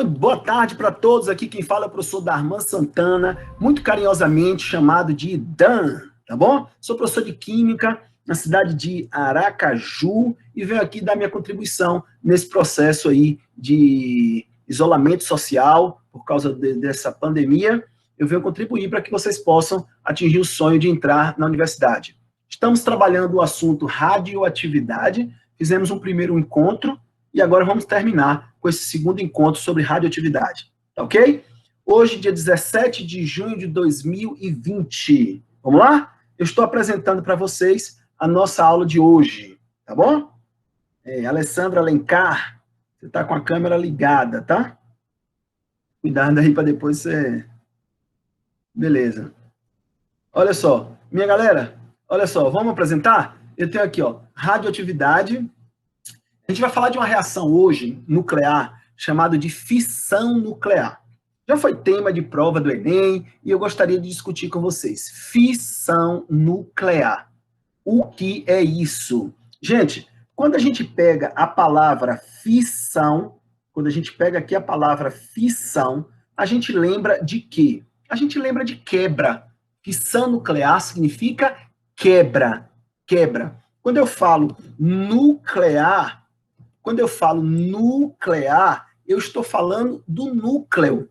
Muito boa tarde para todos. Aqui quem fala é o professor Darman Santana, muito carinhosamente chamado de Dan, tá bom? Sou professor de Química na cidade de Aracaju e venho aqui dar minha contribuição nesse processo aí de isolamento social por causa dessa pandemia. Eu venho contribuir para que vocês possam atingir o sonho de entrar na universidade. Estamos trabalhando o assunto radioatividade, fizemos um primeiro encontro e agora vamos terminar com esse segundo encontro sobre radioatividade, tá ok? Hoje, dia 17 de junho de 2020. Vamos lá? Eu estou apresentando para vocês a nossa aula de hoje, tá bom? Alessandra Alencar, você está com a câmera ligada, tá? Cuidado aí para depois você... Beleza. Olha só, minha galera, olha só, vamos apresentar? Eu tenho aqui, ó, radioatividade. A gente vai falar de uma reação hoje, nuclear, chamada de fissão nuclear. Já foi tema de prova do Enem e eu gostaria de discutir com vocês. Fissão nuclear. O que é isso? Gente, quando a gente pega a palavra fissão, quando a gente pega aqui a palavra fissão, a gente lembra de quê? A gente lembra de quebra. Fissão nuclear significa quebra. Quebra. Quando eu falo nuclear, eu estou falando do núcleo.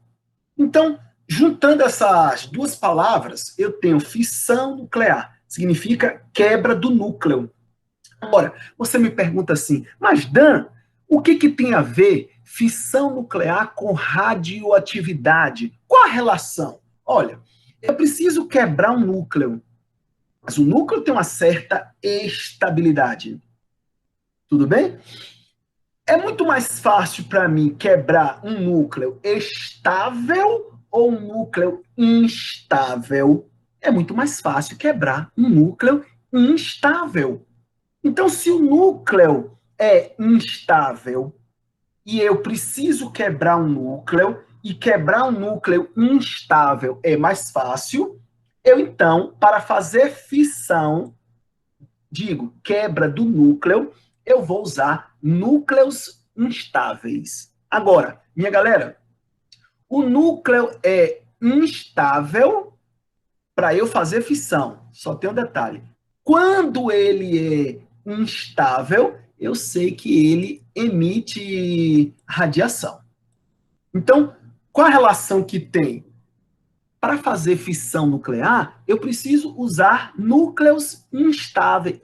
Então, juntando essas duas palavras, eu tenho fissão nuclear, significa quebra do núcleo. Agora, você me pergunta assim, mas Dan, o que tem a ver fissão nuclear com radioatividade? Qual a relação? Olha, eu preciso quebrar um núcleo, mas o núcleo tem uma certa estabilidade. Tudo bem? É muito mais fácil para mim quebrar um núcleo estável ou um núcleo instável? É muito mais fácil quebrar um núcleo instável. Então, se o núcleo é instável e eu preciso quebrar um núcleo, e quebrar um núcleo instável é mais fácil, eu então, para fazer fissão, quebra do núcleo, eu vou usar núcleos instáveis. Agora, minha galera, o núcleo é instável para eu fazer fissão. Só tem um detalhe. Quando ele é instável, eu sei que ele emite radiação. Então, qual a relação que tem? Para fazer fissão nuclear, eu preciso usar núcleos instáveis.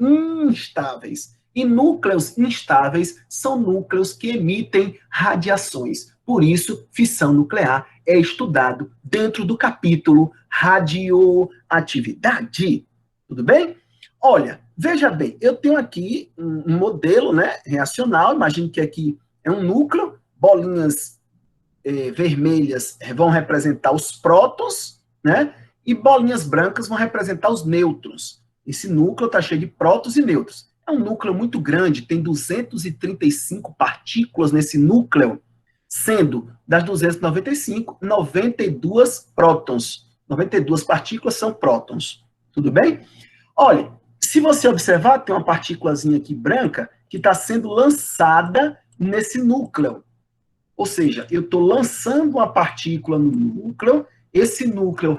E núcleos instáveis são núcleos que emitem radiações. Por isso, fissão nuclear é estudado dentro do capítulo radioatividade. Tudo bem? Olha, veja bem, eu tenho aqui um modelo, né, reacional. Imagine que aqui é um núcleo, bolinhas vermelhas vão representar os prótons, né? E bolinhas brancas vão representar os nêutrons. Esse núcleo está cheio de prótons e nêutrons. É um núcleo muito grande, tem 235 partículas nesse núcleo, sendo das 295, 92 prótons. 92 partículas são prótons. Tudo bem? Olha, se você observar, tem uma partículazinha aqui branca que está sendo lançada nesse núcleo. Ou seja, eu estou lançando uma partícula no núcleo, esse núcleo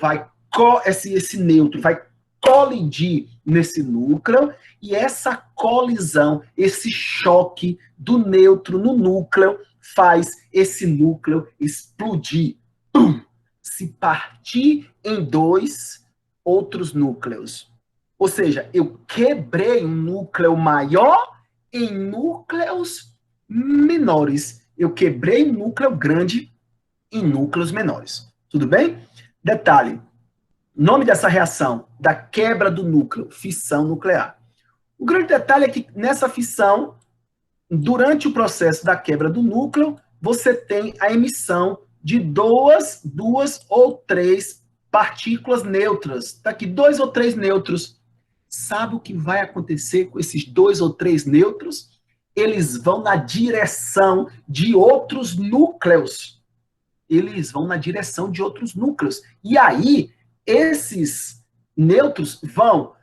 esse nêutron vai colidir nesse núcleo, e essa colisão, esse choque do nêutron no núcleo, faz esse núcleo explodir. Pum! Se partir em dois outros núcleos. Ou seja, eu quebrei um núcleo maior em núcleos menores. Eu quebrei um núcleo grande em núcleos menores. Tudo bem? Detalhe, nome dessa reação, da quebra do núcleo, fissão nuclear. O grande detalhe é que nessa fissão, durante o processo da quebra do núcleo, você tem a emissão de duas ou três partículas neutras. Está aqui 2 ou 3 nêutrons. Sabe o que vai acontecer com esses 2 ou 3 nêutrons? Eles vão na direção de outros núcleos. E aí, esses nêutrons vão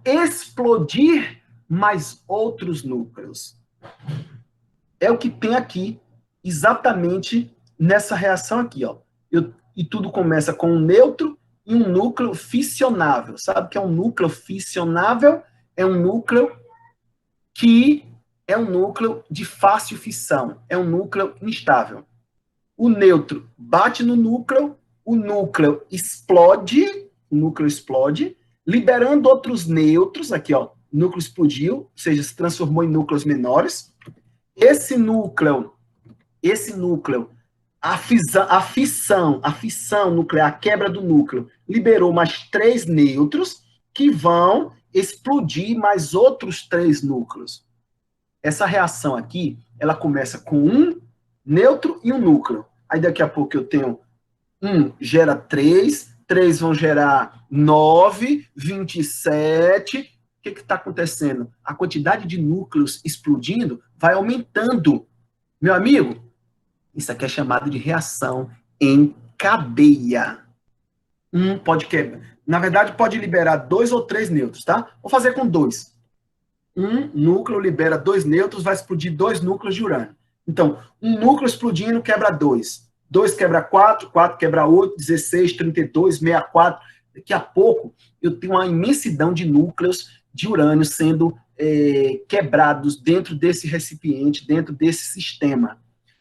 explodir mais outros núcleos. É o que tem aqui, exatamente nessa reação aqui, ó. E tudo começa com um nêutron e um núcleo fissionável. Sabe o que é um núcleo fissionável? É um núcleo que é um núcleo de fácil fissão, é um núcleo instável. O nêutron bate no núcleo, o núcleo explode, liberando outros nêutrons, aqui ó, o núcleo explodiu, ou seja, se transformou em núcleos menores. Esse núcleo, a fissão nuclear, a quebra do núcleo, liberou mais 3 nêutrons que vão explodir mais outros 3 núcleos. Essa reação aqui, ela começa com um nêutron e um núcleo. Aí daqui a pouco eu tenho 1 gera 3, 3 vão gerar 9, 27. O que está acontecendo? A quantidade de núcleos explodindo vai aumentando. Meu amigo, isso aqui é chamado de reação em cadeia. Pode quebrar. Na verdade, pode liberar 2 ou 3 nêutrons, tá? Vou fazer com 2. Um núcleo libera 2 nêutrons, vai explodir 2 núcleos de urânio. Então, um núcleo explodindo quebra 2. 2 quebra 4, 4 quebra 8, 16, 32, 64. Daqui a pouco, eu tenho uma imensidão de núcleos de urânio sendo quebrados dentro desse recipiente, dentro desse sistema.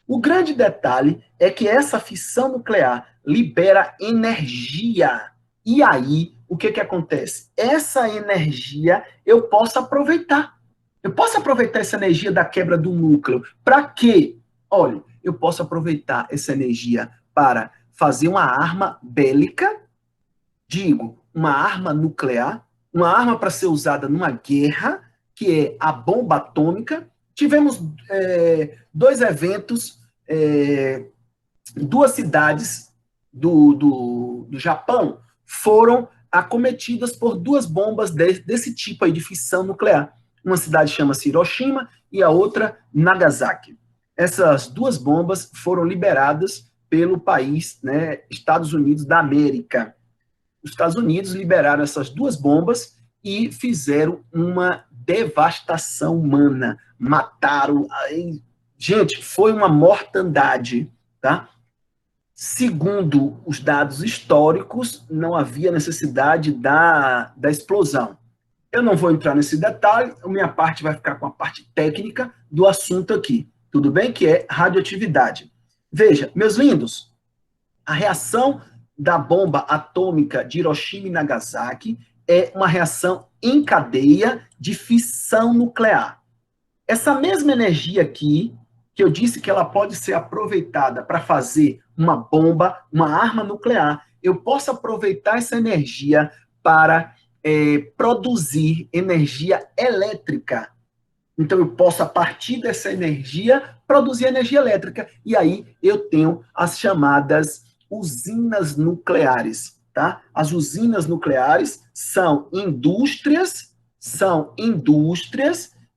O grande detalhe é que essa fissão nuclear libera energia. E aí, o que acontece? Essa energia eu posso aproveitar. Eu posso aproveitar essa energia da quebra do núcleo. Para quê? Olha, eu posso aproveitar essa energia para fazer uma arma bélica, uma arma nuclear, uma arma para ser usada numa guerra, que é a bomba atômica. Tivemos 2 eventos, 2 cidades do Japão foram acometidas por 2 bombas desse tipo aí de fissão nuclear. Uma cidade chama-se Hiroshima e a outra Nagasaki. Essas 2 bombas foram liberadas pelo país, né, Estados Unidos da América. Os Estados Unidos liberaram essas 2 bombas e fizeram uma devastação humana. Mataram. Gente, foi uma mortandade, tá? Segundo os dados históricos, não havia necessidade da explosão. Eu não vou entrar nesse detalhe, a minha parte vai ficar com a parte técnica do assunto aqui, tudo bem? Que é radioatividade. Veja, meus lindos, a reação da bomba atômica de Hiroshima e Nagasaki é uma reação em cadeia de fissão nuclear. Essa mesma energia aqui, que eu disse que ela pode ser aproveitada para fazer uma bomba, uma arma nuclear, eu posso aproveitar essa energia para produzir energia elétrica. Então, eu posso, a partir dessa energia, produzir energia elétrica. E aí, eu tenho as chamadas usinas nucleares, tá? As usinas nucleares são indústrias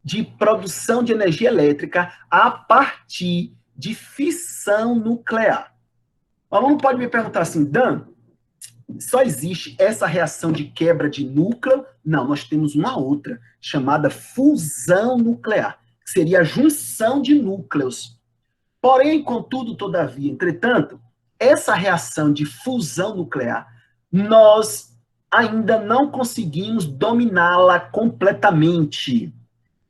de produção de energia elétrica a partir de fissão nuclear. O aluno pode me perguntar assim, Dan, só existe essa reação de quebra de núcleo? Não, nós temos uma outra, chamada fusão nuclear, que seria a junção de núcleos. Porém, contudo, todavia, entretanto, essa reação de fusão nuclear, nós ainda não conseguimos dominá-la completamente.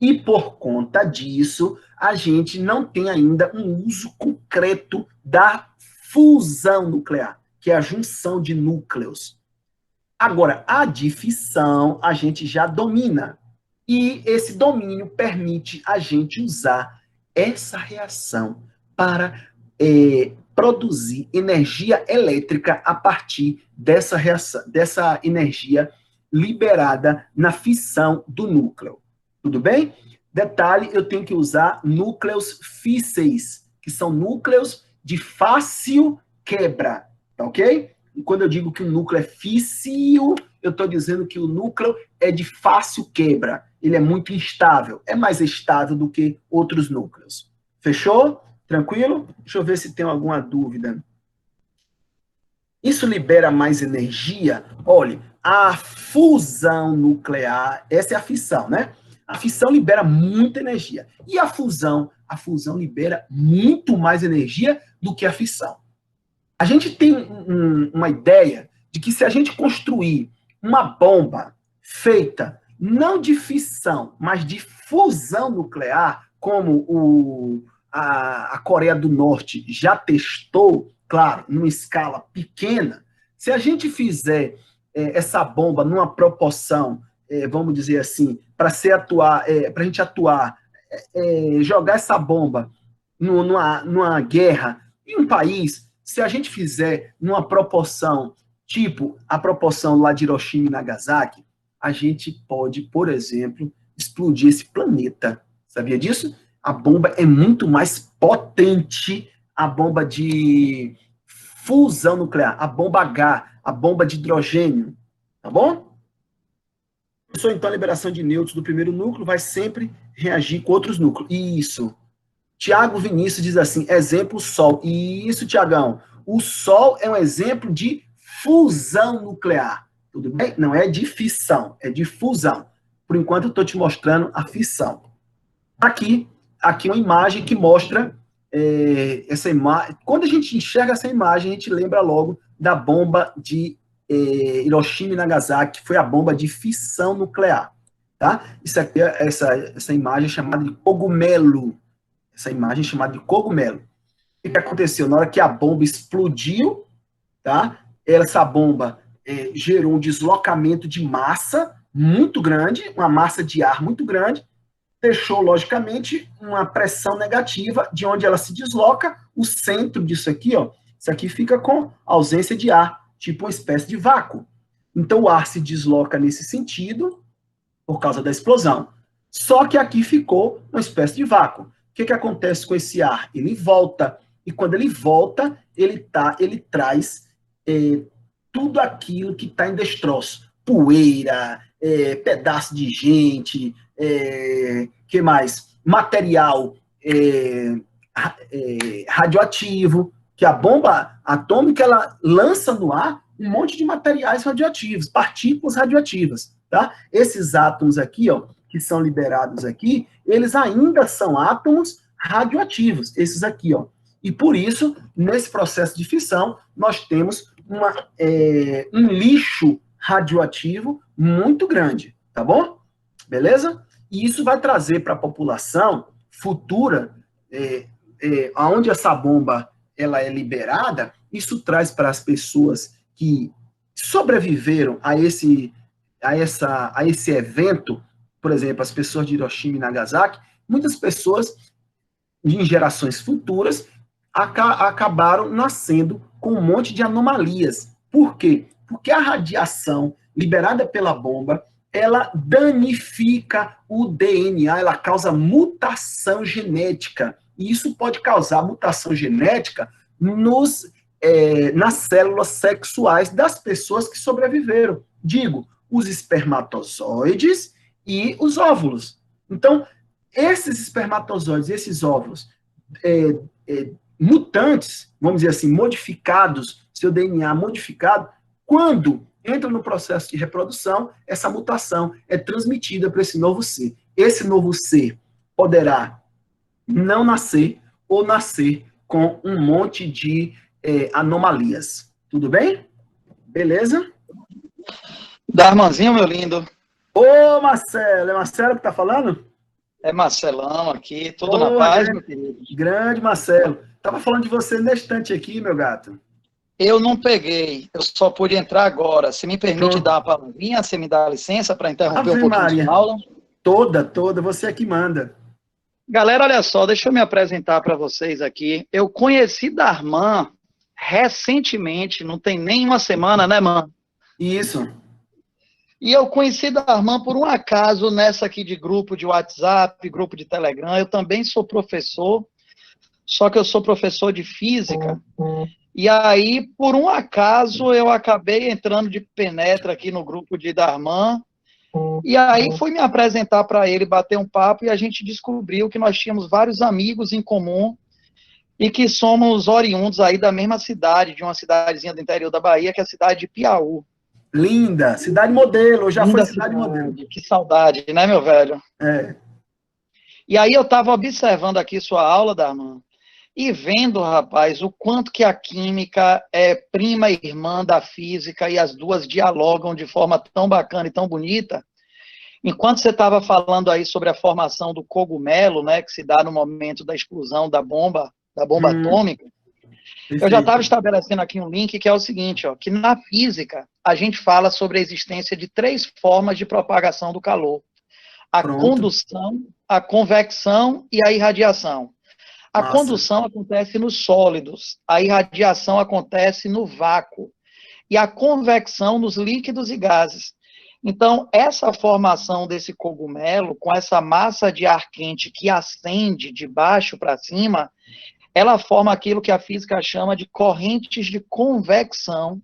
E por conta disso, a gente não tem ainda um uso concreto da fusão nuclear, que é a junção de núcleos. Agora, a de fissão a gente já domina. E esse domínio permite a gente usar essa reação para produzir energia elétrica a partir dessa reação, dessa energia liberada na fissão do núcleo. Tudo bem? Detalhe, eu tenho que usar núcleos físseis, que são núcleos de fácil quebra, tá ok? E quando eu digo que o núcleo é físsil, eu estou dizendo que o núcleo é de fácil quebra. Ele é muito instável, é mais estável do que outros núcleos. Fechou? Tranquilo? Deixa eu ver se tem alguma dúvida. Isso libera mais energia? Olha, a fusão nuclear, essa é a fissão, né? A fissão libera muita energia. E a fusão? A fusão libera muito mais energia, do que a fissão. A gente tem uma ideia de que se a gente construir uma bomba feita não de fissão, mas de fusão nuclear, como a Coreia do Norte já testou, claro, numa escala pequena, se a gente fizer essa bomba numa proporção, vamos dizer assim, para a gente atuar, jogar essa bomba numa guerra em um país, se a gente fizer numa proporção, tipo a proporção lá de Hiroshima e Nagasaki, a gente pode, por exemplo, explodir esse planeta. Sabia disso? A bomba é muito mais potente, a bomba de fusão nuclear, a bomba H, a bomba de hidrogênio. Tá bom? Então, a liberação de nêutrons do primeiro núcleo vai sempre reagir com outros núcleos. Isso. Tiago Vinícius diz assim, exemplo Sol. Isso, Tiagão. O Sol é um exemplo de fusão nuclear. Tudo bem? Não é de fissão, é de fusão. Por enquanto, eu estou te mostrando a fissão. Aqui uma imagem que mostra essa imagem. Quando a gente enxerga essa imagem, a gente lembra logo da bomba de Hiroshima e Nagasaki, que foi a bomba de fissão nuclear. Tá? Isso aqui, essa imagem é chamada de cogumelo. Essa imagem é chamada de cogumelo. O que aconteceu? Na hora que a bomba explodiu, tá? Essa bomba gerou um deslocamento de massa muito grande, uma massa de ar muito grande, deixou, logicamente, uma pressão negativa, de onde ela se desloca, o centro disso aqui, ó, isso aqui fica com ausência de ar, tipo uma espécie de vácuo. Então, o ar se desloca nesse sentido, por causa da explosão. Só que aqui ficou uma espécie de vácuo. O que acontece com esse ar? Ele volta, e quando ele volta, ele traz tudo aquilo que está em destroço. Poeira, pedaço de gente, que mais? Material radioativo, que a bomba atômica ela lança no ar um monte de materiais radioativos, partículas radioativas. Tá? Esses átomos aqui, ó, que são liberados aqui, eles ainda são átomos radioativos, esses aqui, ó. E por isso, nesse processo de fissão, nós temos um lixo radioativo muito grande, tá bom? Beleza? E isso vai trazer para a população futura, onde essa bomba ela é liberada, isso traz para as pessoas que sobreviveram a esse evento, por exemplo, as pessoas de Hiroshima e Nagasaki, muitas pessoas em gerações futuras acabaram nascendo com um monte de anomalias. Por quê? Porque a radiação liberada pela bomba, ela danifica o DNA, ela causa mutação genética. E isso pode causar mutação genética nas células sexuais das pessoas que sobreviveram. Digo, os espermatozoides e os óvulos. Então, esses espermatozoides, esses óvulos mutantes, vamos dizer assim, modificados, seu DNA modificado, quando entra no processo de reprodução, essa mutação é transmitida para esse novo ser. Esse novo ser poderá não nascer ou nascer com um monte de anomalias. Tudo bem? Beleza? Darmanzinho, meu lindo. Ô, Marcelo, é Marcelo que está falando? É Marcelão aqui, tudo na paz, meu querido? Grande Marcelo. Estava falando de você nesse instante aqui, meu gato. Eu não peguei, eu só pude entrar agora. Se me permite dar uma palavrinha, você me dá licença para interromper um pouquinho de aula? Toda, você é que manda. Galera, olha só, deixa eu me apresentar para vocês aqui. Eu conheci Darman recentemente, não tem nem uma semana, né, Man? Isso. E eu conheci Darman por um acaso nessa aqui de grupo de WhatsApp, grupo de Telegram. Eu também sou professor, só que eu sou professor de física. E aí, por um acaso, eu acabei entrando de penetra aqui no grupo de Darman. E aí fui me apresentar para ele, bater um papo, e a gente descobriu que nós tínhamos vários amigos em comum e que somos oriundos aí da mesma cidade, de uma cidadezinha do interior da Bahia, que é a cidade de Piauí. Linda, cidade modelo, já Linda foi cidade modelo. Que saudade, né, meu velho? É. E aí eu estava observando aqui sua aula, Darman, e vendo, rapaz, o quanto que a química é prima irmã da física e as duas dialogam de forma tão bacana e tão bonita. Enquanto você estava falando aí sobre a formação do cogumelo, né, que se dá no momento da explosão da bomba atômica, eu já estava Perfeito. estabelecendo aqui um link que é o seguinte, ó, que na física a gente fala sobre a existência de 3 formas de propagação do calor: a Pronto. condução, a convecção e a irradiação. A Massa. condução acontece nos sólidos, a irradiação acontece no vácuo e a convecção nos líquidos e gases. Então, essa formação desse cogumelo, com essa massa de ar quente que ascende de baixo para cima, ela forma aquilo que a física chama de correntes de convecção,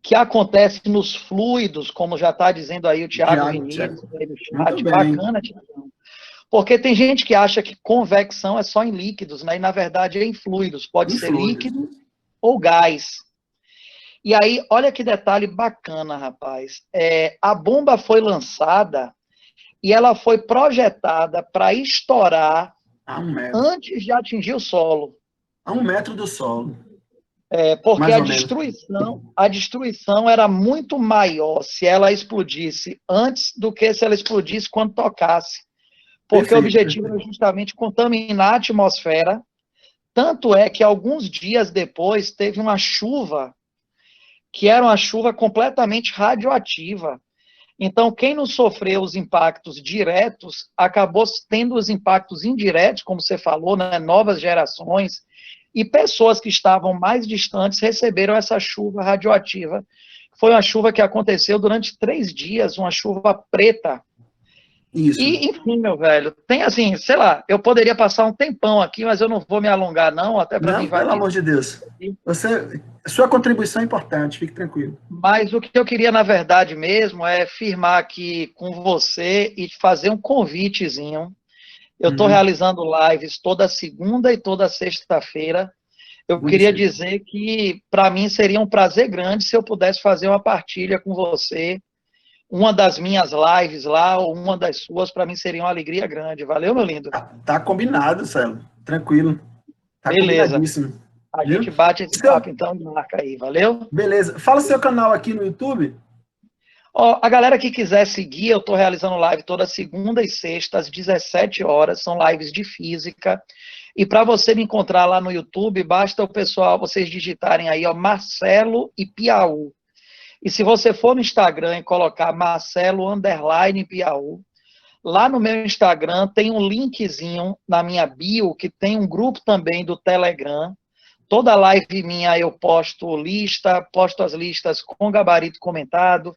que acontece nos fluidos, como já está dizendo aí o Tiago Tiago, Tiago. Vinícius, aí do Muito chat. bem. Bacana, Tiago. Porque tem gente que acha que convecção é só em líquidos, né? E na verdade é em fluidos. Pode Em ser fluidos. líquido ou gás. E aí, olha que detalhe bacana, rapaz. A bomba foi lançada e ela foi projetada para estourar A 1 metro. antes de atingir o solo. A 1 metro do solo. Porque Mais ou menos. a destruição era muito maior se ela explodisse antes do que se ela explodisse quando tocasse. Porque o Perfeito, objetivo era perfeito. justamente contaminar a atmosfera. Tanto é que alguns dias depois teve uma chuva, que era uma chuva completamente radioativa. Então, quem não sofreu os impactos diretos, acabou tendo os impactos indiretos, como você falou, né? Novas gerações, e pessoas que estavam mais distantes receberam essa chuva radioativa. Foi uma chuva que aconteceu durante 3 dias, uma chuva preta. Isso. E, enfim, meu velho, tem assim, sei lá, eu poderia passar um tempão aqui, mas eu não vou me alongar, não, até para mim Não, vai pelo me. amor de Deus. Sua contribuição é importante, fique tranquilo. Mas o que eu queria, na verdade mesmo, é firmar aqui com você e fazer um convitezinho. Eu estou Uhum. realizando lives toda segunda e toda sexta-feira. Eu Segunda e queria sexta. dizer que, para mim, seria um prazer grande se eu pudesse fazer uma partilha com você. Uma das minhas lives lá, ou uma das suas, para mim seria uma alegria grande. Valeu, meu lindo? Tá combinado, Celo. Tranquilo. Tá Beleza. combinadíssimo. A Viu? gente bate esse papo, então, e marca aí. Valeu? Beleza. Fala seu canal aqui no YouTube. Ó, a galera que quiser seguir, eu estou realizando live toda segunda e sexta, às 17 horas. São lives de física. E para você me encontrar lá no YouTube, basta o pessoal, vocês digitarem aí, ó, Marcelo e Piauí. E se você for no Instagram e colocar Marcelo_Piauí, lá no meu Instagram tem um linkzinho na minha bio, que tem um grupo também do Telegram. Toda live minha eu posto as listas com gabarito comentado,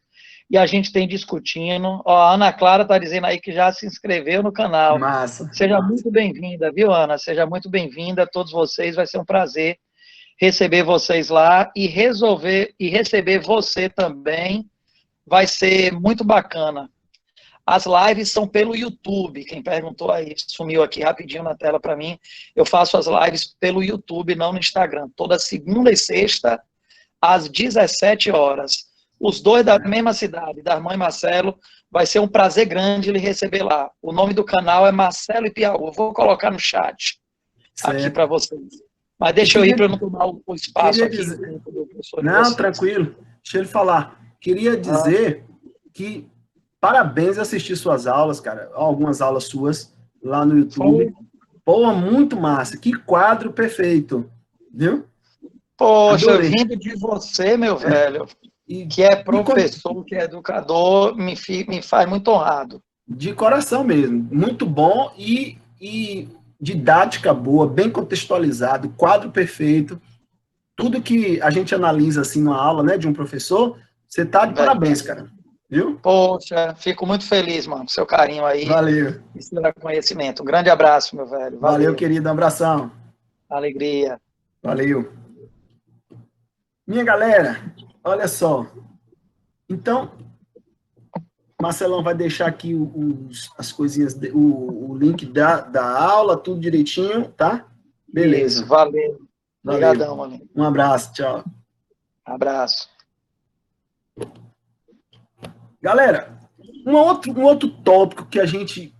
e a gente tem discutindo. Ó, a Ana Clara está dizendo aí que já se inscreveu no canal. Massa, Seja massa. muito bem-vinda, viu, Ana? Seja muito bem-vinda a todos vocês. Vai ser um prazer receber vocês lá e receber você também. Vai ser muito bacana. As lives são pelo YouTube. Quem perguntou aí, sumiu aqui rapidinho na tela para mim. Eu faço as lives pelo YouTube, não no Instagram. Toda segunda e sexta, às 17 horas. Os dois da mesma cidade, Darman e Marcelo. Vai ser um prazer grande lhe receber lá. O nome do canal é Marcelo e Piauí. Eu vou colocar no chat aqui para Certo. vocês. Mas deixa eu ir para eu não tomar o espaço aqui. Dizer... Do professor de Não, vocês. tranquilo. Deixa ele falar. Queria dizer que parabéns a assistir suas aulas, cara. Algumas aulas suas lá no YouTube. Pô, muito massa. Que quadro perfeito. Viu? Poxa, Adorei. vindo de você, meu velho, que é professor, que é educador, me faz muito honrado. De coração mesmo. Muito bom e didática boa, bem contextualizado, quadro perfeito. Tudo que a gente analisa assim numa aula, né, de um professor, você tá de parabéns, cara. Viu? Poxa, fico muito feliz, mano, com seu carinho aí. Valeu. E seu conhecimento. Um grande abraço, meu velho. Valeu, querido. Um abração. Alegria. Valeu. Minha galera, olha só. Então, Marcelão vai deixar aqui as coisinhas, o link da aula, tudo direitinho, tá? Beleza. Isso, valeu. Obrigadão, mano. Um abraço, tchau. Abraço. Galera, um outro tópico que a gente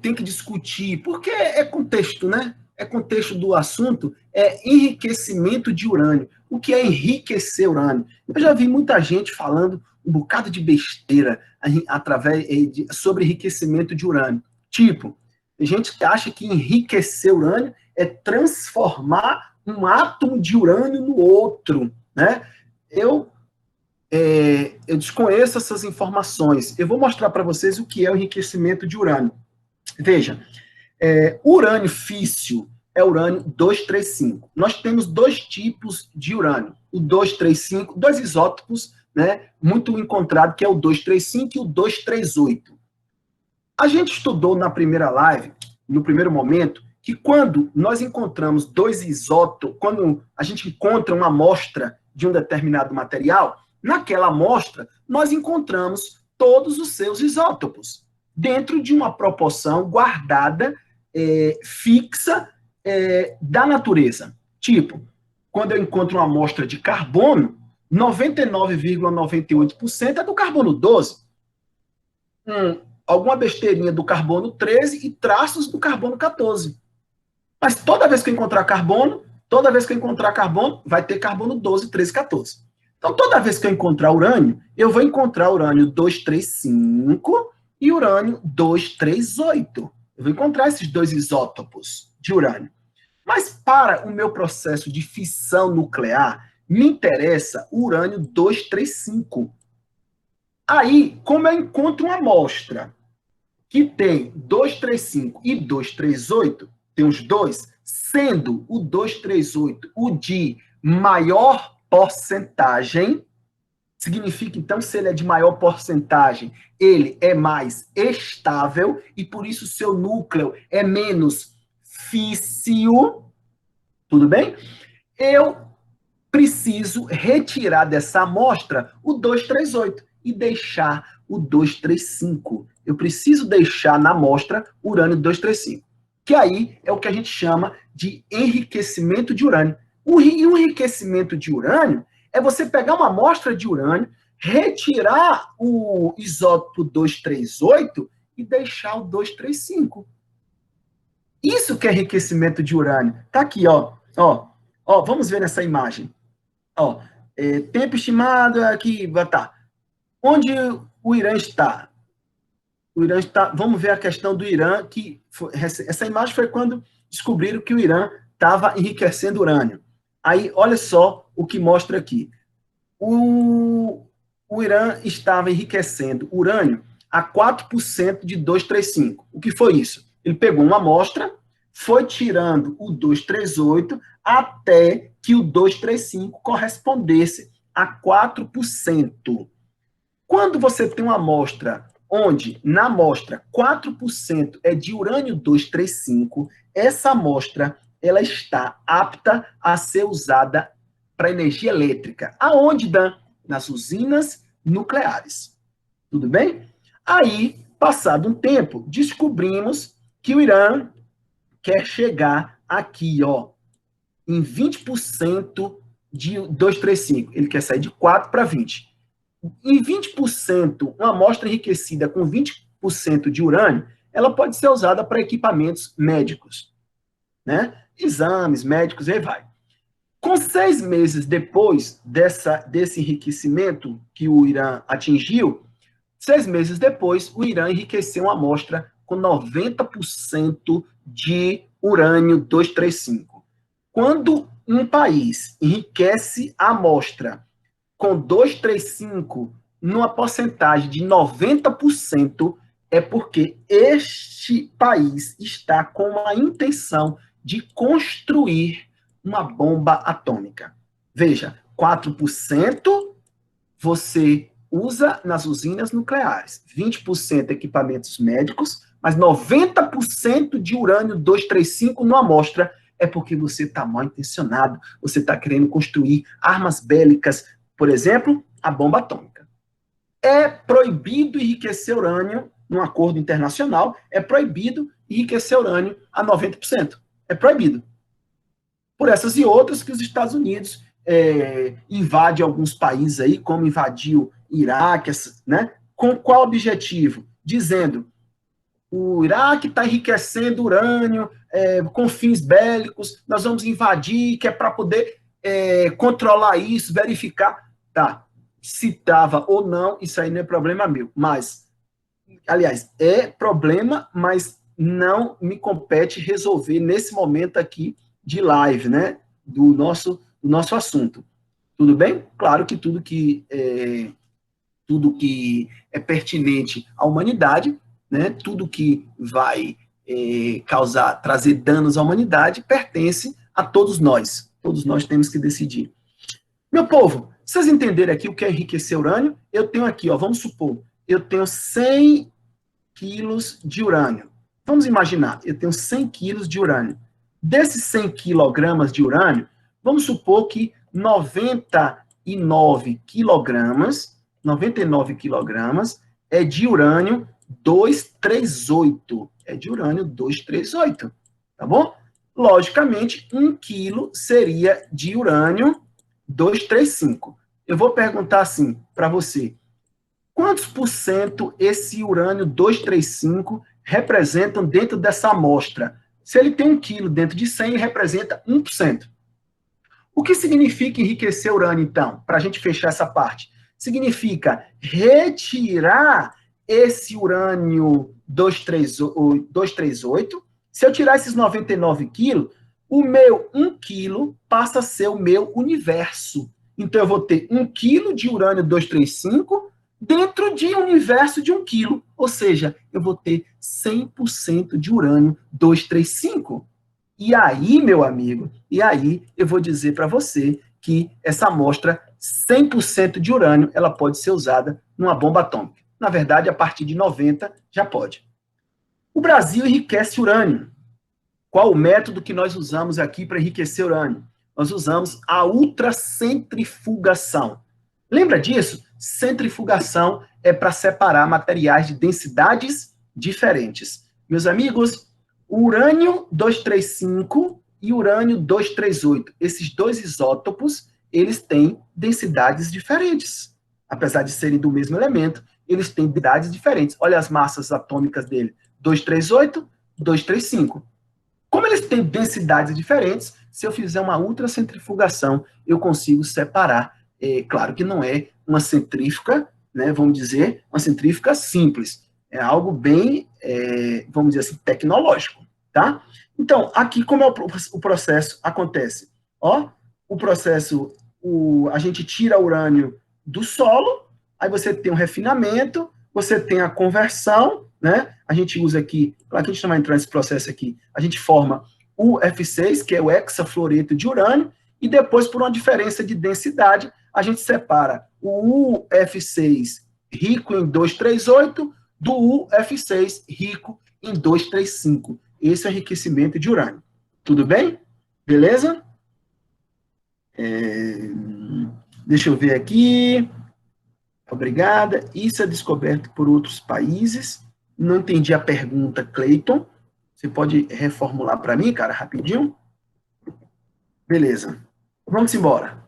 tem que discutir, porque é contexto, né? contexto do assunto, é enriquecimento de urânio. O que é enriquecer urânio? Eu já vi muita gente falando um bocado de besteira sobre enriquecimento de urânio. Tipo, tem gente que acha que enriquecer urânio é transformar um átomo de urânio no outro, né? Eu desconheço essas informações. Eu vou mostrar para vocês o que é o enriquecimento de urânio. Veja, urânio físsil é urânio 235. Nós temos dois tipos de urânio. O 235, dois isótopos, né, muito encontrado, que é o 235 e o 238. A gente estudou na primeira live, no primeiro momento, que quando nós encontramos dois isótopos, quando a gente encontra uma amostra de um determinado material, naquela amostra nós encontramos todos os seus isótopos, dentro de uma proporção guardada, fixa, da natureza. Tipo, quando eu encontro uma amostra de carbono, 99,98% é do carbono 12. Alguma besteirinha do carbono 13 e traços do carbono 14. Mas toda vez que eu encontrar carbono, vai ter carbono 12, 13, 14. Então, toda vez que eu encontrar urânio, eu vou encontrar urânio 235 e urânio 238. Eu vou encontrar esses dois isótopos de urânio. Mas para o meu processo de fissão nuclear, me interessa o urânio 235. Aí, como eu encontro uma amostra que tem 235 e 238, tem os dois, sendo o 238 o de maior porcentagem, significa, então, se ele é de maior porcentagem, ele é mais estável e, por isso, seu núcleo é menos físsil, tudo bem? Eu preciso retirar dessa amostra o 238 e deixar o 235. Eu preciso deixar na amostra urânio 235, que aí é o que a gente chama de enriquecimento de urânio. O enriquecimento de urânio é você pegar uma amostra de urânio, retirar o isótopo 238 e deixar o 235. Isso que é enriquecimento de urânio. Tá aqui, ó. Vamos ver nessa imagem. Tempo estimado aqui, tá. Onde o Irã está? O Irã está. Vamos ver a questão do Irã, essa imagem foi quando descobriram que o Irã estava enriquecendo urânio. Aí, olha só o que mostra aqui. O Irã estava enriquecendo urânio a 4% de 235. O que foi isso? Ele pegou uma amostra, foi tirando o 238 até que o 235 correspondesse a 4%. Quando você tem uma amostra onde, na amostra, 4% é de urânio 235, essa amostra ela está apta a ser usada para energia elétrica. Aonde, Dan? Nas usinas nucleares. Tudo bem? Aí, passado um tempo, descobrimos que o Irã quer chegar aqui, em 20% de 235. Ele quer sair de 4 para 20. Em 20%, uma amostra enriquecida com 20% de urânio, ela pode ser usada para equipamentos médicos, né? Exames médicos, aí vai. Com 6 meses depois desse enriquecimento que o Irã atingiu, 6 meses depois, o Irã enriqueceu uma amostra com 90% de urânio 235. Quando um país enriquece a amostra com 235 numa porcentagem de 90%, é porque este país está com a intenção de construir uma bomba atômica. Veja, 4% você usa nas usinas nucleares, 20% equipamentos médicos, mas 90% de urânio 235 numa amostra é porque você está mal intencionado, você está querendo construir armas bélicas, por exemplo, a bomba atômica. É proibido enriquecer urânio, num acordo internacional, é proibido enriquecer urânio a 90%. É proibido. Por essas e outras que os Estados Unidos invade alguns países aí, como invadiu Iraque, né? Com qual objetivo? Dizendo, o Iraque está enriquecendo urânio com fins bélicos, nós vamos invadir, que é para poder controlar isso, verificar. Tá, se estava ou não, isso aí não é problema meu. Mas, aliás, é problema, mas não me compete resolver nesse momento aqui de live, né? Do nosso assunto. Tudo bem? Claro que tudo que é pertinente à humanidade, né? Tudo que vai trazer danos à humanidade, pertence a todos nós. Todos nós temos que decidir. Meu povo, vocês entenderam aqui o que é enriquecer urânio? Eu tenho aqui, ó, vamos supor, eu tenho 100 quilos de urânio. Vamos imaginar, eu tenho 100 quilos de urânio. Desses 100 quilogramas de urânio, vamos supor que 99 quilogramas é de urânio 238. É de urânio 238, tá bom? Logicamente, 1 quilo seria de urânio 235. Eu vou perguntar assim para você: quantos por cento esse urânio 235 representam dentro dessa amostra? Se ele tem 1 quilo dentro de 100, ele representa 1%. O que significa enriquecer urânio, então? Para a gente fechar essa parte. Significa retirar esse urânio 238. Se eu tirar esses 99 quilos, o meu 1 quilo passa a ser o meu universo. Então, eu vou ter 1 quilo de urânio 235 dentro de um universo de 1 quilo. Ou seja, eu vou ter 100% de urânio 235. E aí, meu amigo, eu vou dizer para você que essa amostra 100% de urânio, ela pode ser usada numa bomba atômica. Na verdade, a partir de 90 já pode. O Brasil enriquece urânio. Qual o método que nós usamos aqui para enriquecer urânio? Nós usamos a ultracentrifugação. Lembra disso? Centrifugação é para separar materiais de densidades diferentes. Meus amigos, o urânio 235 e urânio 238, esses dois isótopos, eles têm densidades diferentes. Apesar de serem do mesmo elemento, eles têm densidades diferentes. Olha as massas atômicas dele, 238, 235. Como eles têm densidades diferentes, se eu fizer uma ultracentrifugação, eu consigo separar. Claro que não é uma centrífuga, né, vamos dizer, uma centrífuga simples. É algo bem, vamos dizer assim, tecnológico, tá? Então, aqui como o processo acontece? Ó, o processo, a gente tira o urânio do solo, aí você tem um refinamento, você tem a conversão, né? A gente usa aqui, claro que a gente não vai entrar nesse processo aqui, a gente forma o F6, que é o hexafluoreto de urânio, e depois, por uma diferença de densidade, a gente separa o UF6 rico em 238 do UF6 rico em 235. Esse é o enriquecimento de urânio. Tudo bem? Beleza? Deixa eu ver aqui. Obrigada. Isso é descoberto por outros países. Não entendi a pergunta, Cleiton. Você pode reformular para mim, cara, rapidinho? Beleza. Vamos embora.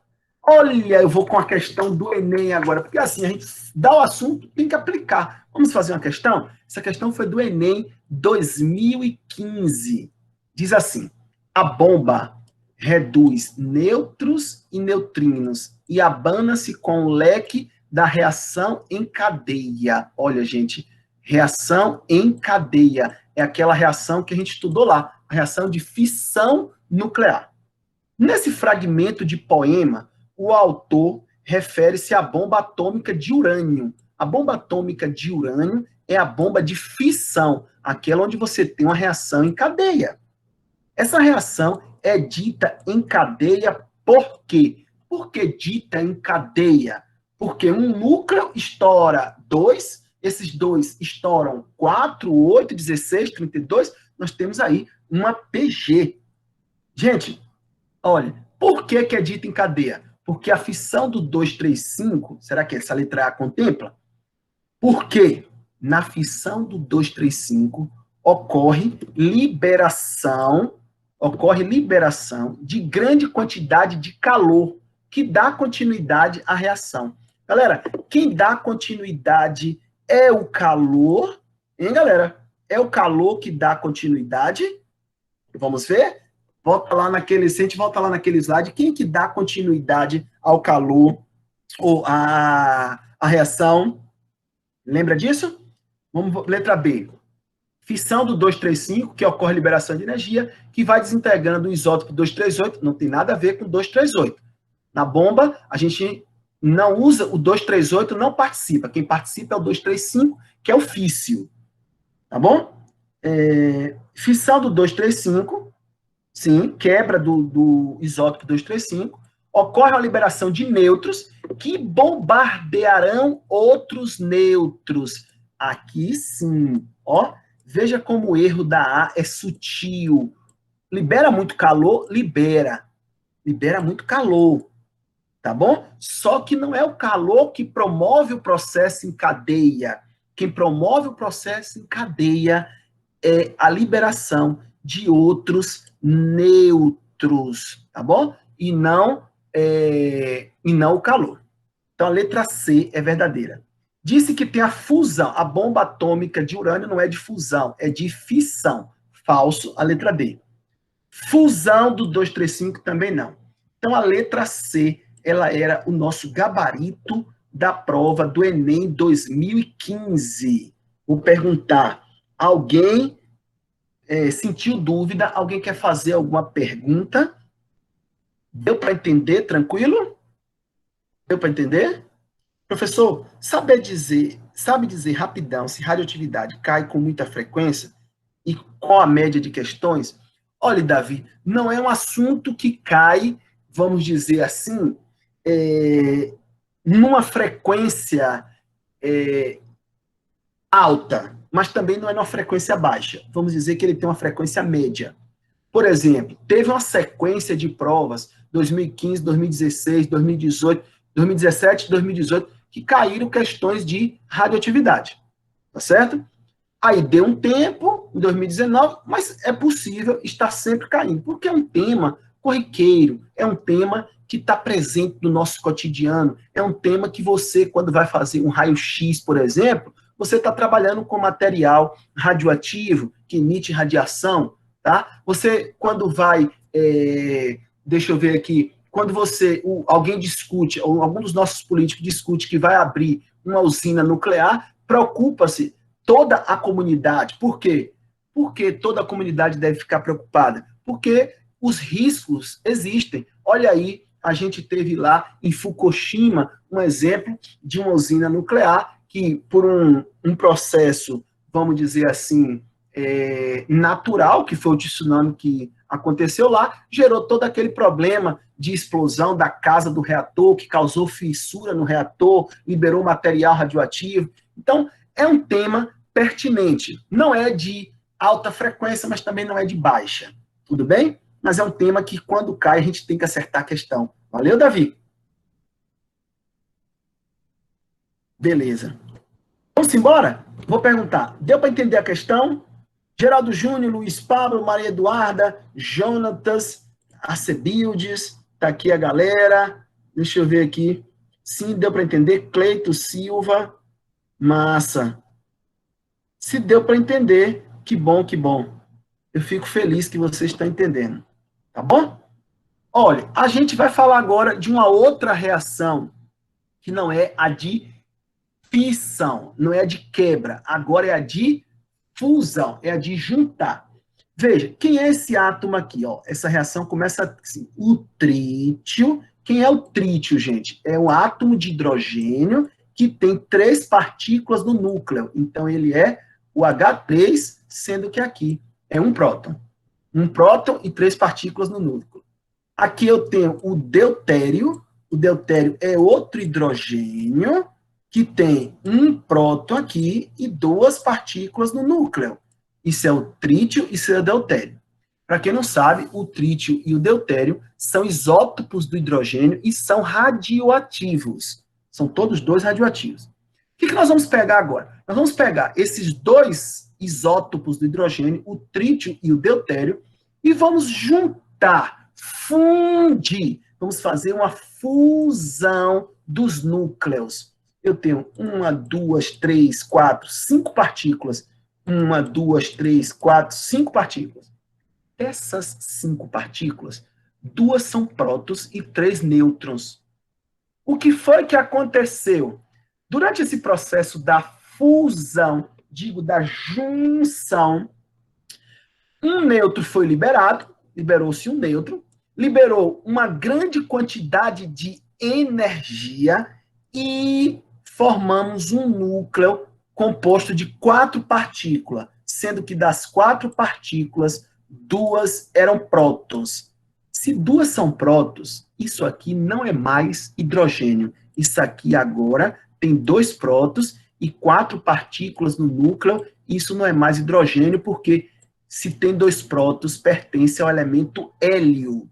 Olha, eu vou com a questão do Enem agora, porque assim, a gente dá o assunto, tem que aplicar. Vamos fazer uma questão? Essa questão foi do Enem 2015. Diz assim: a bomba reduz nêutrons e neutrinos e abana-se com o leque da reação em cadeia. Olha, gente, reação em cadeia é aquela reação que a gente estudou lá, a reação de fissão nuclear. Nesse fragmento de poema, o autor refere-se à bomba atômica de urânio. A bomba atômica de urânio é a bomba de fissão, aquela onde você tem uma reação em cadeia. Essa reação é dita em cadeia por quê? Por que dita em cadeia? Porque um núcleo estoura 2, esses 2 estouram 4, 8, 16, 32, nós temos aí uma PG. Gente, olha, por que é dita em cadeia? Porque a fissão do 235, será que essa letra A contempla? Porque na fissão do 235 ocorre liberação de grande quantidade de calor que dá continuidade à reação. Galera, quem dá continuidade é o calor, hein, galera? É o calor que dá continuidade? Vamos ver? Volta lá naquele, se a gente volta lá naquele slide, quem que dá continuidade ao calor ou a reação? Lembra disso? Vamos, letra B. Fissão do 235, que ocorre liberação de energia, que vai desintegrando o isótopo 238, não tem nada a ver com 238. Na bomba, a gente não usa o 238, não participa. Quem participa é o 235, que é o físsil. Tá bom? Fissão do 235, sim, quebra do isótopo 235, ocorre a liberação de nêutrons que bombardearão outros nêutrons. Aqui sim, ó, veja como o erro da A é sutil. Libera muito calor? Libera. Libera muito calor, tá bom? Só que não é o calor que promove o processo em cadeia. Quem promove o processo em cadeia é a liberação de outros nêutrons, tá bom? E não o calor. Então, a letra C é verdadeira. Disse que tem a fusão. A bomba atômica de urânio não é de fusão, é de fissão. Falso, a letra D. Fusão do 235 também não. Então, a letra C, ela era o nosso gabarito da prova do Enem 2015. Vou perguntar, alguém sentiu dúvida? Alguém quer fazer alguma pergunta? Deu para entender? Tranquilo? Deu para entender? Professor, sabe dizer rapidão se radioatividade cai com muita frequência e qual a média de questões? Olha, Davi, não é um assunto que cai, vamos dizer assim, numa frequência alta, mas também não é numa frequência baixa. Vamos dizer que ele tem uma frequência média. Por exemplo, teve uma sequência de provas, 2015, 2016, 2018, 2017, 2018, que caíram questões de radioatividade, tá certo? Aí deu um tempo, em 2019, mas é possível estar sempre caindo, porque é um tema corriqueiro, é um tema que está presente no nosso cotidiano, é um tema que você, quando vai fazer um raio-x, por exemplo, você está trabalhando com material radioativo, que emite radiação, tá? Você, quando vai, deixa eu ver aqui, quando alguém discute, ou algum dos nossos políticos discute que vai abrir uma usina nuclear, preocupa-se toda a comunidade. Por quê? Porque toda a comunidade deve ficar preocupada? Porque os riscos existem. Olha aí, a gente teve lá em Fukushima um exemplo de uma usina nuclear que, por um processo, vamos dizer assim, natural, que foi o tsunami que aconteceu lá, gerou todo aquele problema de explosão da casa do reator, que causou fissura no reator, liberou material radioativo. Então, é um tema pertinente. Não é de alta frequência, mas também não é de baixa. Tudo bem? Mas é um tema que, quando cai, a gente tem que acertar a questão. Valeu, Davi? Beleza. Vamos embora? Vou perguntar. Deu para entender a questão? Geraldo Júnior, Luiz Pablo, Maria Eduarda, Jonatas, Acebildes, tá aqui a galera. Deixa eu ver aqui. Sim, deu para entender. Cleito Silva, massa. Se deu para entender, que bom, que bom. Eu fico feliz que você está entendendo. Tá bom? Olha, a gente vai falar agora de uma outra reação, que não é a de fissão, não é a de quebra. Agora é a de fusão, é a de juntar. Veja, quem é esse átomo aqui? Ó? Essa reação começa assim, o trítio. Quem é o trítio, gente? É um átomo de hidrogênio que tem 3 partículas no núcleo. Então, ele é o H3, sendo que aqui é um próton. Um próton e 3 partículas no núcleo. Aqui eu tenho o deutério. O deutério é outro hidrogênio que tem um próton aqui e 2 partículas no núcleo. Isso é o trítio, isso é o deutério. Para quem não sabe, o trítio e o deutério são isótopos do hidrogênio e são radioativos. São todos 2 radioativos. O que nós vamos pegar agora? Nós vamos pegar esses 2 isótopos do hidrogênio, o trítio e o deutério, e vamos juntar, fundir. Vamos fazer uma fusão dos núcleos. Eu tenho 1, 2, 3, 4, 5 partículas 1, 2, 3, 4, 5 partículas. Essas 5 partículas, 2 são prótons e 3 nêutrons. O que foi que aconteceu? Durante esse processo da fusão, digo, da junção, um nêutron foi liberado, liberou-se um nêutron, liberou uma grande quantidade de energia e formamos um núcleo composto de 4 partículas, sendo que das 4 partículas, 2 eram prótons. Se 2 são prótons, isso aqui não é mais hidrogênio. Isso aqui agora tem 2 prótons e 4 partículas no núcleo. Isso não é mais hidrogênio, porque se tem 2 prótons, pertence ao elemento hélio.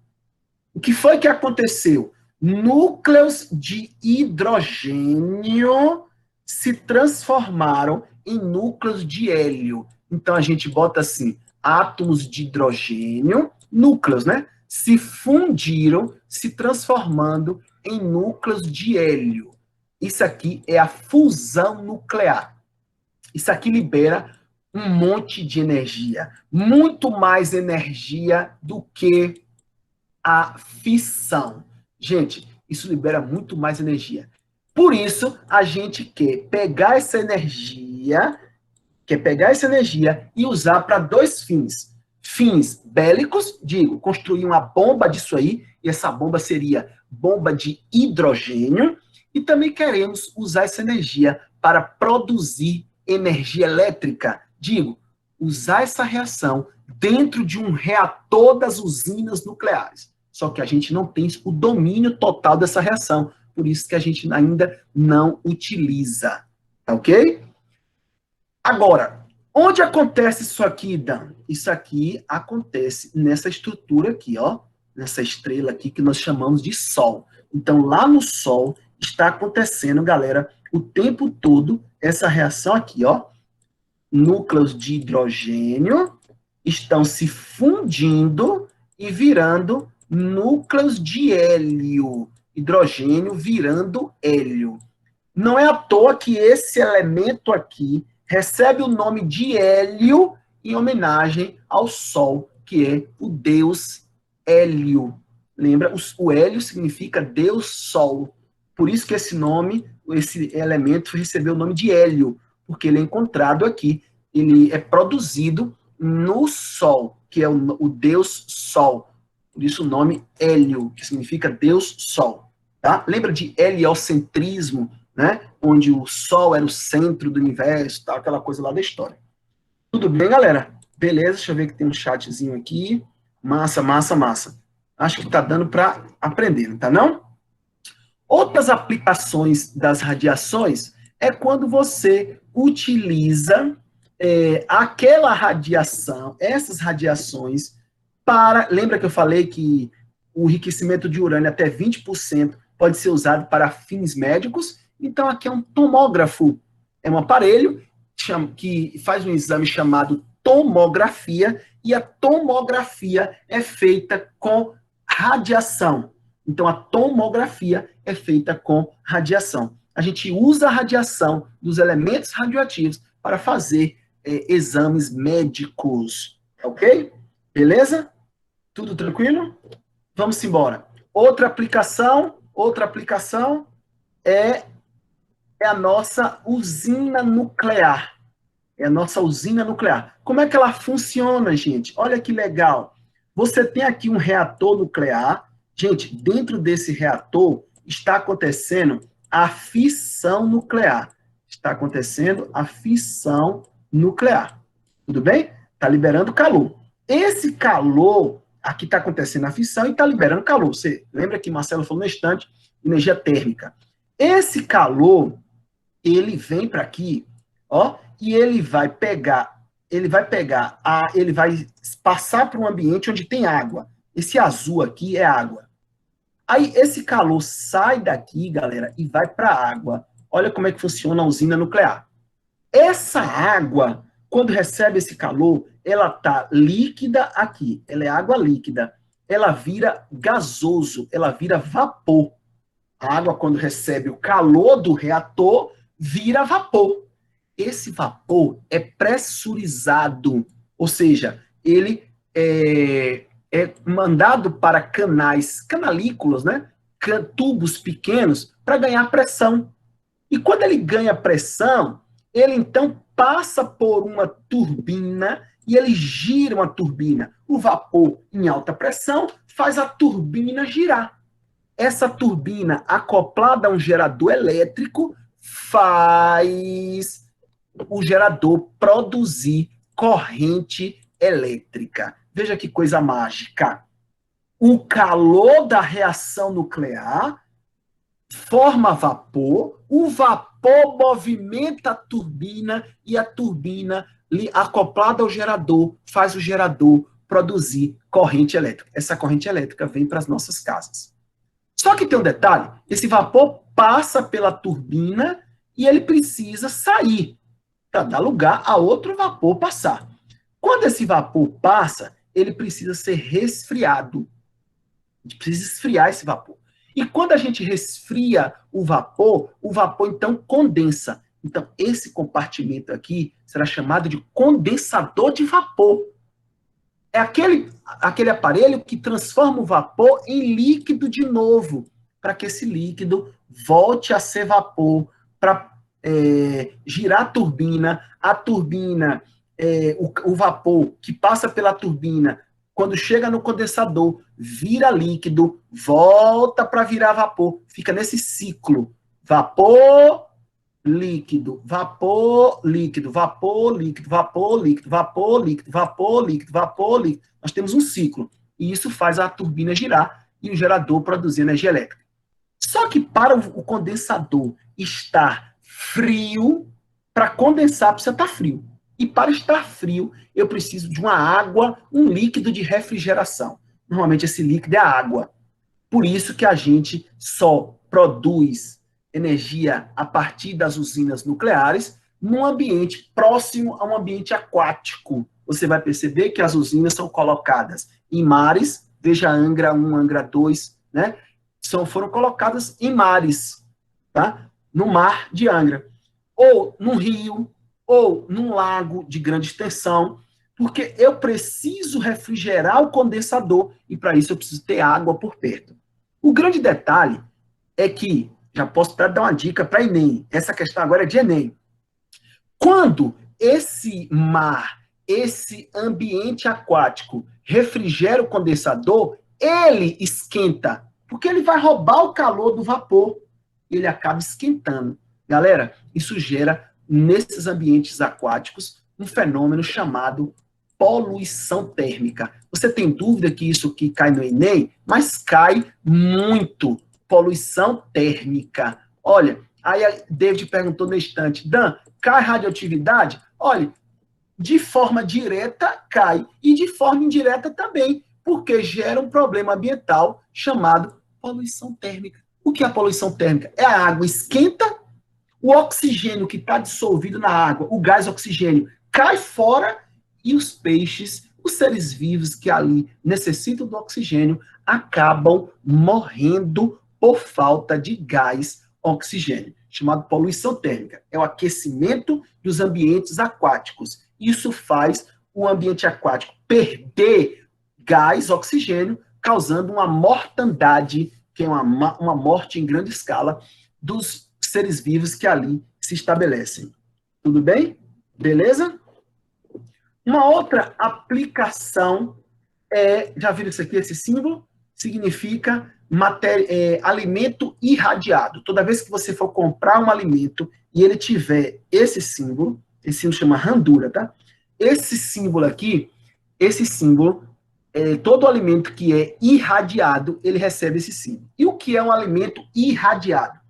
O que foi que aconteceu? Núcleos de hidrogênio se transformaram em núcleos de hélio. Então, a gente bota assim, átomos de hidrogênio, núcleos, né? Se fundiram, se transformando em núcleos de hélio. Isso aqui é a fusão nuclear. Isso aqui libera um monte de energia. Muito mais energia do que a fissão. Gente, isso libera muito mais energia. Por isso, a gente quer pegar essa energia e usar para 2 fins. Fins bélicos, digo, construir uma bomba disso aí, e essa bomba seria bomba de hidrogênio, e também queremos usar essa energia para produzir energia elétrica, digo, usar essa reação dentro de um reator das usinas nucleares. Só que a gente não tem o domínio total dessa reação, por isso que a gente ainda não utiliza, tá ok? Agora, onde acontece isso aqui, Dan? Isso aqui acontece nessa estrutura aqui, ó, nessa estrela aqui que nós chamamos de Sol. Então, lá no Sol está acontecendo, galera, o tempo todo essa reação aqui, ó, núcleos de hidrogênio estão se fundindo e virando núcleos de hélio, hidrogênio virando hélio. Não é à toa que esse elemento aqui recebe o nome de hélio em homenagem ao Sol, que é o deus Hélio. Lembra? O hélio significa Deus Sol. Por isso que esse nome, esse elemento recebeu o nome de hélio, porque ele é encontrado aqui, ele é produzido no Sol, que é o Deus Sol. Por isso o nome Hélio, que significa Deus Sol. Tá? Lembra de heliocentrismo, né? Onde o Sol era o centro do universo, tá? Aquela coisa lá da história. Tudo bem, galera? Beleza, deixa eu ver que tem um chatzinho aqui. Massa, massa, massa. Acho que tá dando para aprender, não tá não? Outras aplicações das radiações é quando você utiliza aquela radiação, essas radiações, para... Lembra que eu falei que o enriquecimento de urânio até 20% pode ser usado para fins médicos? Então, aqui é um tomógrafo. É um aparelho que faz um exame chamado tomografia, e a tomografia é feita com radiação. Então, a tomografia é feita com radiação. A gente usa a radiação dos elementos radioativos para fazer exames médicos. Ok? Beleza? Tudo tranquilo? Vamos embora. Outra aplicação é a nossa usina nuclear. É a nossa usina nuclear. Como é que ela funciona, gente? Olha que legal. Você tem aqui um reator nuclear. Gente, dentro desse reator está acontecendo a fissão nuclear. Está acontecendo a fissão nuclear. Tudo bem? Está liberando calor. Esse calor, aqui está acontecendo a fissão e está liberando calor. Você lembra que Marcelo falou no instante, energia térmica. Esse calor, ele vem para aqui, ó, e ele vai passar para um ambiente onde tem água. Esse azul aqui é água. Aí esse calor sai daqui, galera, e vai para a água. Olha como é que funciona a usina nuclear. Essa água, quando recebe esse calor, ela tá líquida aqui. Ela é água líquida. Ela vira gasoso, ela vira vapor. A água, quando recebe o calor do reator, vira vapor. esse vapor é pressurizado, ou seja, ele é mandado para canalículas, né? Tubos pequenos, para ganhar pressão. E quando ele ganha pressão, ele então passa por uma turbina e ele gira uma turbina. O vapor em alta pressão faz a turbina girar. Essa turbina acoplada a um gerador elétrico faz o gerador produzir corrente elétrica. Veja que coisa mágica. O calor da reação nuclear forma vapor, o vapor movimenta a turbina e a turbina acoplada ao gerador faz o gerador produzir corrente elétrica. Essa corrente elétrica vem para as nossas casas. Só que tem um detalhe, esse vapor passa pela turbina e ele precisa sair para dar lugar a outro vapor passar. Quando esse vapor passa, ele precisa ser resfriado. A gente precisa esfriar esse vapor. E quando a gente resfria o vapor então condensa. Então, esse compartimento aqui será chamado de condensador de vapor. É aquele aparelho que transforma o vapor em líquido de novo, para que esse líquido volte a ser vapor, para girar a turbina, o vapor que passa pela turbina, quando chega no condensador, vira líquido, volta para virar vapor, fica nesse ciclo, vapor, líquido, vapor, líquido, vapor, líquido, vapor, líquido, vapor, líquido, vapor, líquido, vapor, líquido. Nós temos um ciclo, e isso faz a turbina girar e o gerador produzir energia elétrica. Só que para o condensador estar frio, para condensar precisa estar frio. E para estar frio, eu preciso de uma água, um líquido de refrigeração. Normalmente esse líquido é a água. Por isso que a gente só produz energia a partir das usinas nucleares num ambiente próximo a um ambiente aquático. Você vai perceber que as usinas são colocadas em mares, veja Angra 1, Angra 2, né? Foram colocadas em mares, tá? No mar de Angra. Ou num rio, ou num lago de grande extensão, porque eu preciso refrigerar o condensador e para isso eu preciso ter água por perto. O grande detalhe é que, já posso dar uma dica para Enem, essa questão agora é de Enem. Quando esse mar, esse ambiente aquático refrigera o condensador, ele esquenta, porque ele vai roubar o calor do vapor, e ele acaba esquentando. Galera, isso gera, nesses ambientes aquáticos, um fenômeno chamado poluição térmica. Você tem dúvida que isso aqui cai no Enem? Mas cai muito. Poluição térmica. Olha, aí a David perguntou no instante, Dan, cai radioatividade? Olha, de forma direta cai e de forma indireta também, porque gera um problema ambiental chamado poluição térmica. O que é a poluição térmica? É a água esquenta, o oxigênio que está dissolvido na água, o gás oxigênio, cai fora e os peixes, os seres vivos que ali necessitam do oxigênio, acabam morrendo por falta de gás oxigênio, chamado poluição térmica. É o aquecimento dos ambientes aquáticos. Isso faz o ambiente aquático perder gás oxigênio, causando uma mortandade, que é uma morte em grande escala, dos seres vivos que ali se estabelecem. Tudo bem? Beleza? Uma outra aplicação já viram isso aqui, esse símbolo? Significa alimento irradiado. Toda vez que você for comprar um alimento e ele tiver esse símbolo chama randura, tá? Esse símbolo aqui, todo alimento que é irradiado, ele recebe esse símbolo. E o que é um alimento irradiado?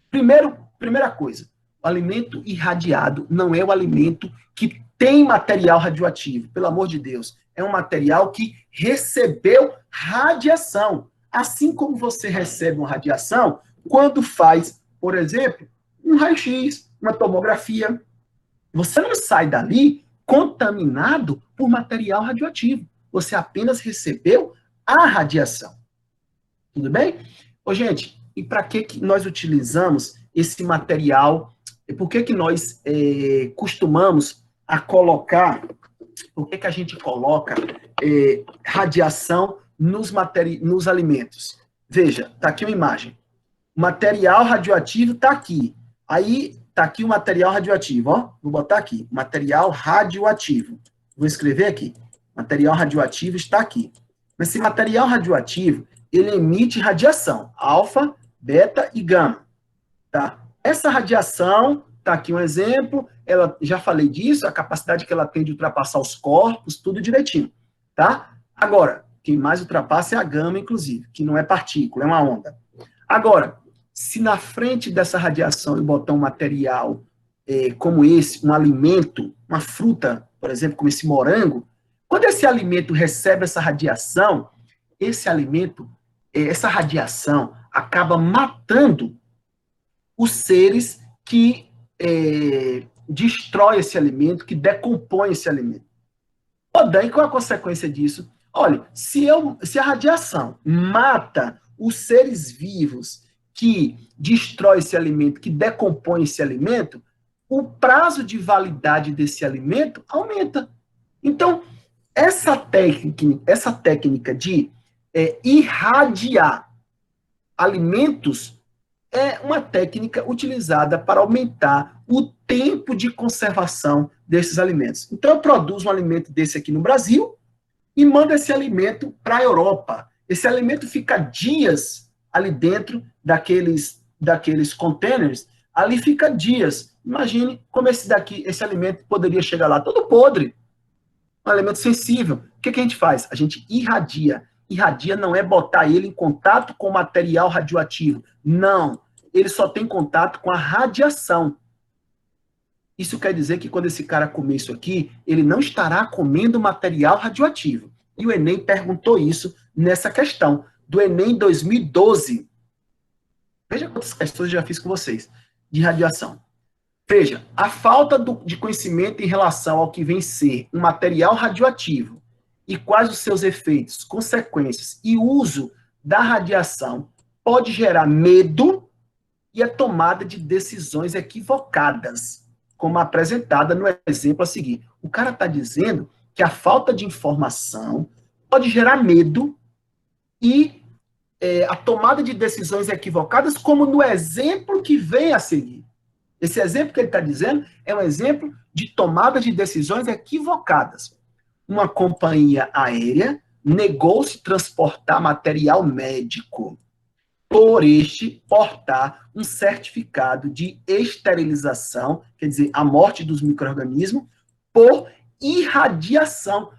Primeira coisa, o alimento irradiado não é o alimento que tem material radioativo, pelo amor de Deus. É um material que recebeu radiação. Assim como você recebe uma radiação quando faz, por exemplo, um raio-x, uma tomografia. Você não sai dali contaminado por material radioativo. Você apenas recebeu a radiação. Tudo bem? Ô, gente, e para que nós utilizamos esse material por que que nós costumamos a colocar, por que que a gente coloca radiação nos alimentos? Veja, está aqui uma imagem. O material radioativo está aqui. Aí, está aqui o material radioativo, ó. Vou botar aqui, material radioativo. Vou escrever aqui. Material radioativo está aqui. Mas esse material radioativo, ele emite radiação, alfa, beta e gama. Tá? Essa radiação, está aqui um exemplo, ela, já falei disso, a capacidade que ela tem de ultrapassar os corpos, tudo direitinho. Tá? Agora, quem mais ultrapassa é a gama, inclusive, que não é partícula, é uma onda. Agora, se na frente dessa radiação eu botar um material como esse, um alimento, uma fruta, por exemplo, como esse morango, quando esse alimento recebe essa radiação, esse alimento, essa radiação acaba matando os seres que destrói esse alimento, que decompõe esse alimento. Daí, qual a consequência disso? Olha, se a radiação mata os seres vivos que destrói esse alimento, que decompõe esse alimento, o prazo de validade desse alimento aumenta. Então, essa técnica de irradiar alimentos é uma técnica utilizada para aumentar o tempo de conservação desses alimentos. Então, eu produzo um alimento desse aqui no Brasil e mando esse alimento para a Europa. Esse alimento fica dias ali dentro daqueles containers, ali fica dias. Imagine como esse alimento poderia chegar lá todo podre. Um alimento sensível. O que a gente faz? A gente irradia. Irradia não é botar ele em contato com material radioativo. Não. Ele só tem contato com a radiação. Isso quer dizer que quando esse cara comer isso aqui, ele não estará comendo material radioativo. E o Enem perguntou isso nessa questão, do Enem 2012. Veja quantas questões eu já fiz com vocês, de radiação. Veja, a falta de conhecimento em relação ao que vem ser um material radioativo e quais os seus efeitos, consequências e uso da radiação pode gerar medo e a tomada de decisões equivocadas, como apresentada no exemplo a seguir. O cara está dizendo que a falta de informação pode gerar medo e a tomada de decisões equivocadas, como no exemplo que vem a seguir. Esse exemplo que ele está dizendo é um exemplo de tomada de decisões equivocadas. Uma companhia aérea negou-se transportar material médico, por este portar um certificado de esterilização, quer dizer, a morte dos micro-organismos, por irradiação.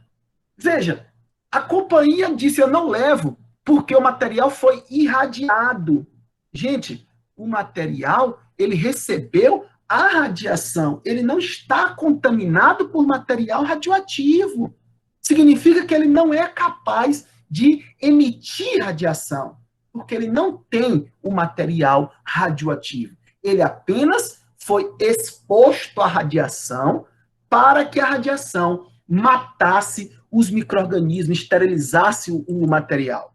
Veja, a companhia disse, eu não levo, porque o material foi irradiado. Gente, o material, ele recebeu a radiação, ele não está contaminado por material radioativo. Significa que ele não é capaz de emitir radiação, porque ele não tem o material radioativo. Ele apenas foi exposto à radiação para que a radiação matasse os micro-organismos, esterilizasse o material.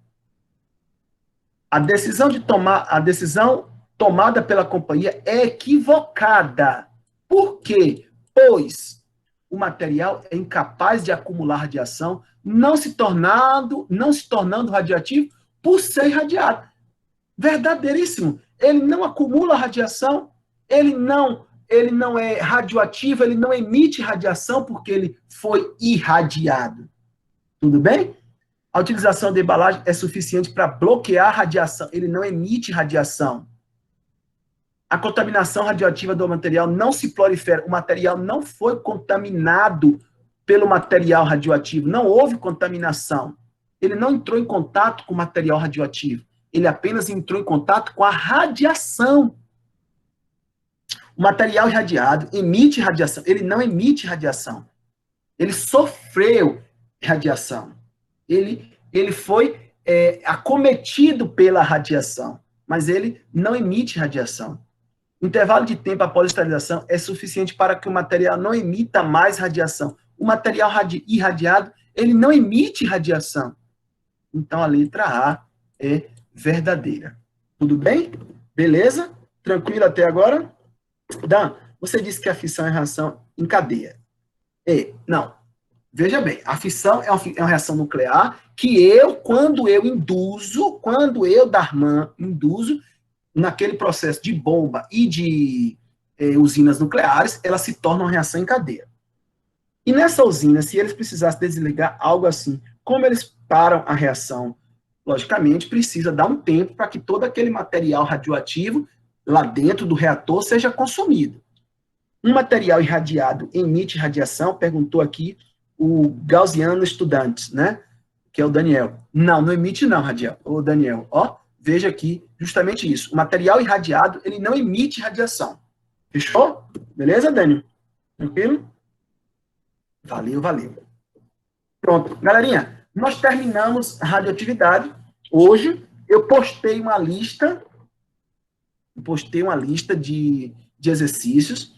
A decisão tomada pela companhia é equivocada. Por quê? Pois o material é incapaz de acumular radiação, não se tornando radioativo por ser irradiado. Verdadeiríssimo. Ele não acumula radiação, ele não é radioativo, ele não emite radiação porque ele foi irradiado. Tudo bem? A utilização da embalagem é suficiente para bloquear a radiação, ele não emite radiação. A contaminação radioativa do material não se prolifera, o material não foi contaminado pelo material radioativo, não houve contaminação. Ele não entrou em contato com o material radioativo, ele apenas entrou em contato com a radiação. O material irradiado emite radiação, ele não emite radiação. Ele sofreu radiação. Ele foi acometido pela radiação, mas ele não emite radiação. O intervalo de tempo após a esterilização é suficiente para que o material não emita mais radiação. O material irradiado, ele não emite radiação. Então, a letra A é verdadeira. Tudo bem? Beleza? Tranquilo até agora? Dan, você disse que a fissão é reação em cadeia. Não. Veja bem, a fissão é uma reação nuclear que quando eu, Darman, induzo naquele processo de bomba e de usinas nucleares, ela se torna uma reação em cadeia. E nessa usina, se eles precisassem desligar algo assim, como eles param a reação? Logicamente, precisa dar um tempo para que todo aquele material radioativo lá dentro do reator seja consumido. Um material irradiado emite radiação? Perguntou aqui o Gaussiano Estudantes, né? Que é o Daniel. Não emite não, o Daniel. Ó, veja aqui justamente isso. O material irradiado, ele não emite radiação. Fechou? Beleza, Daniel? Tranquilo? Valeu. Pronto. Galerinha, nós terminamos a radioatividade. Hoje, eu postei uma lista de exercícios.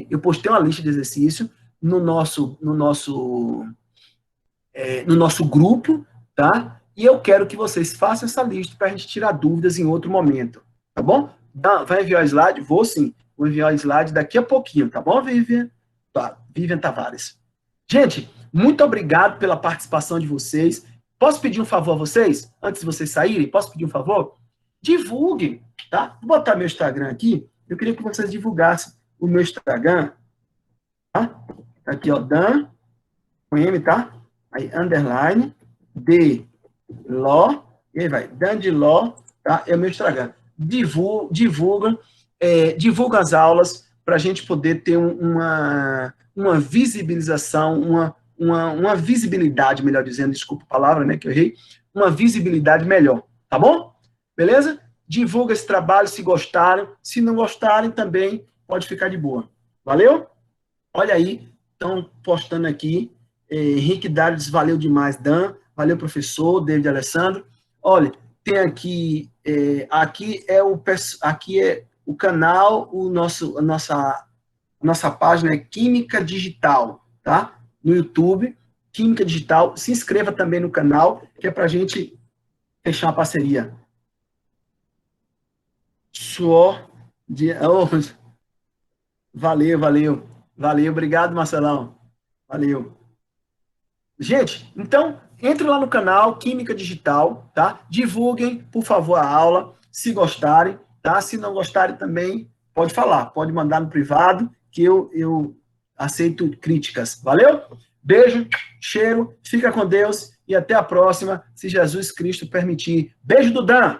Eu postei uma lista de exercícios no nosso grupo, tá? E eu quero que vocês façam essa lista para a gente tirar dúvidas em outro momento, tá bom? Vai enviar o slide? Vou sim. Vou enviar o slide daqui a pouquinho, tá bom, Vivian? Tá, Vivian Tavares. Gente, muito obrigado pela participação de vocês. Posso pedir um favor a vocês? Antes de vocês saírem, posso pedir um favor? Divulguem, tá? Vou botar meu Instagram aqui. Eu queria que vocês divulgassem o meu Instagram, tá? Aqui, ó, Dan, com M, tá? Aí, underline, de Ló, e aí vai, Dan de Ló, tá? É o meu Instagram. Divulgam as aulas para a gente poder ter uma visibilização, uma visibilidade, melhor dizendo, desculpa a palavra, né, que eu errei, uma visibilidade melhor, tá bom? Beleza? Divulga esse trabalho se gostaram, se não gostarem também, pode ficar de boa. Valeu? Olha aí, estão postando aqui, Henrique Darius, valeu demais, Dan, valeu, professor, David Alessandro. Olha, tem aqui, aqui é o canal, a nossa página é Química Digital, tá? No YouTube, Química Digital. Se inscreva também no canal, que é para a gente fechar uma parceria. Suor de... Oh, valeu. Obrigado, Marcelão. Valeu. Gente, então, entre lá no canal Química Digital, tá? Divulguem, por favor, a aula, se gostarem, tá? Se não gostarem também, pode falar, pode mandar no privado, que eu aceito críticas. Valeu? Beijo, cheiro, fica com Deus e até a próxima, se Jesus Cristo permitir. Beijo do Dan!